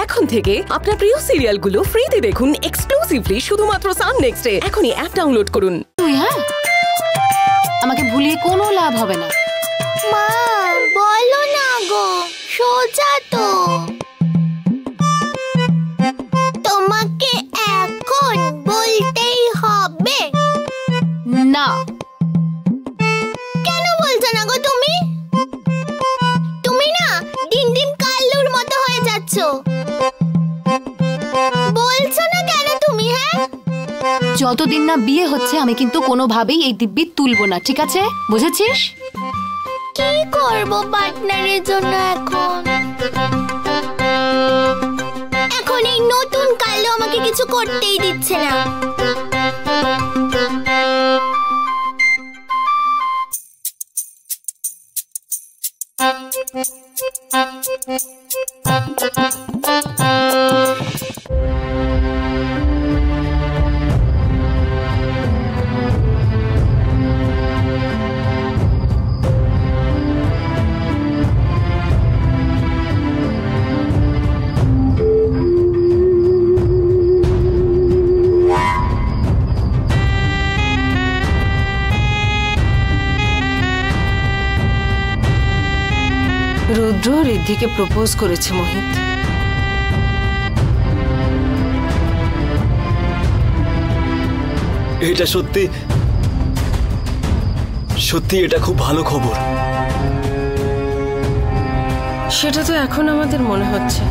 এখন থেকে আপনার প্রিয় সিরিয়ালগুলো ফ্রিতে দেখুন এক্সক্লুসিভলি শুধুমাত্র সান নেক্সটে। এখনই অ্যাপ ডাউনলোড করুন। তুই আমাকে ভুলিয়ে কোনো লাভ হবে না। মা বলো না গো, সোজা তো। তোমাকে এখন বলতেই হবে না। কেন বলছো না গো তুমি? তুমি না দিন দিন কাল্লুর মতো হয়ে যাচ্ছ। বলছো না কেন তুমি? যতদিন না বিয়ে হচ্ছে আমি কিন্তু কোনোভাবেই এই দিব্যি তুলবো না, ঠিক আছে? বুঝেছিস? কি করব পার্টনারের জন্য এখন এই নতুন কাল্লু আমাকে কিছু করতেই দিচ্ছে না। রুদ্র ঋদ্ধিকে প্রপোজ করেছে মোহিত। এটা সত্যি সত্যি এটা খুব ভালো খবর। সেটা তো এখন আমাদের মনে হচ্ছে,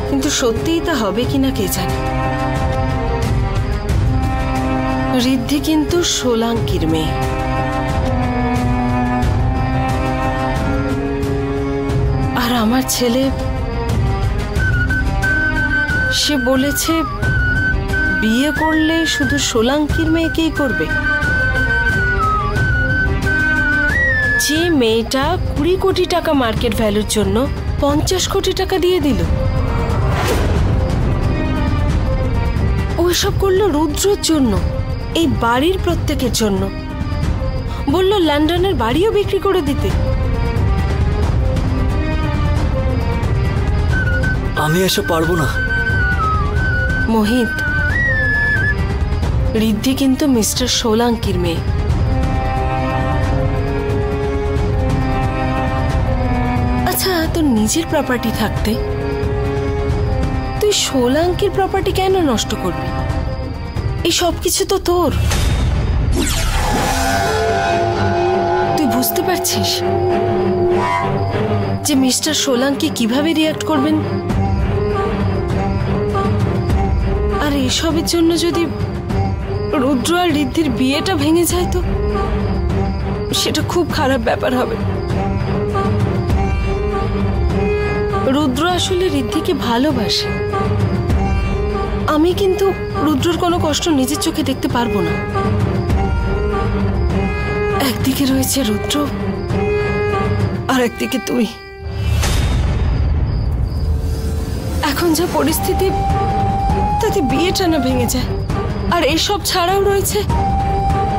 কিন্তু সত্যিই তা হবে কিনা কে জানে। ঋদ্ধি কিন্তু সোলাঙ্কির মেয়ে। আর আমার ছেলে, সে বলেছে বিয়ে করলে শুধু সোলাঙ্কির মেয়েকেই করবে। যে মেয়েটা 20 কোটি টাকা মার্কেট ভ্যালুর জন্য 50 কোটি টাকা দিয়ে দিল, ওইসব করলো রুদ্রর জন্য, এই বাড়ির প্রত্যেকের জন্য। বলল লন্ডনের বাড়িও বিক্রি করে দিতে। আমি এসব পারবো না। মোহিত, ঋদ্ধি কিন্তু মিস্টার সোলাঙ্কির মেয়ে। আচ্ছা, তোর নিজের প্রপার্টি থাকতে তুই সোলাঙ্কির প্রপার্টি কেন নষ্ট করবি? এই সব কিছু তো তোর। তুই বুঝতে পারছিস যে মিস্টার সোলাঙ্কি কিভাবে রিঅ্যাক্ট করবেন? আর এসবের জন্য যদি রুদ্র আর ঋদ্ধির বিয়েটা ভেঙে যায় তো সেটা খুব খারাপ ব্যাপার হবে। রুদ্র আসলে ঋদ্ধিকে ভালোবাসে। আমি কিন্তু রুদ্রর কোনো কষ্ট নিজের চোখে দেখতে পারবো না। একদিকে রয়েছে রুদ্র আর একদিকে তুই। এখন যা পরিস্থিতি, তাতে বিয়েটা না ভেঙে যায়। আর এসব ছাড়াও রয়েছে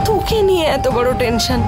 তোকে নিয়ে এত বড় টেনশন।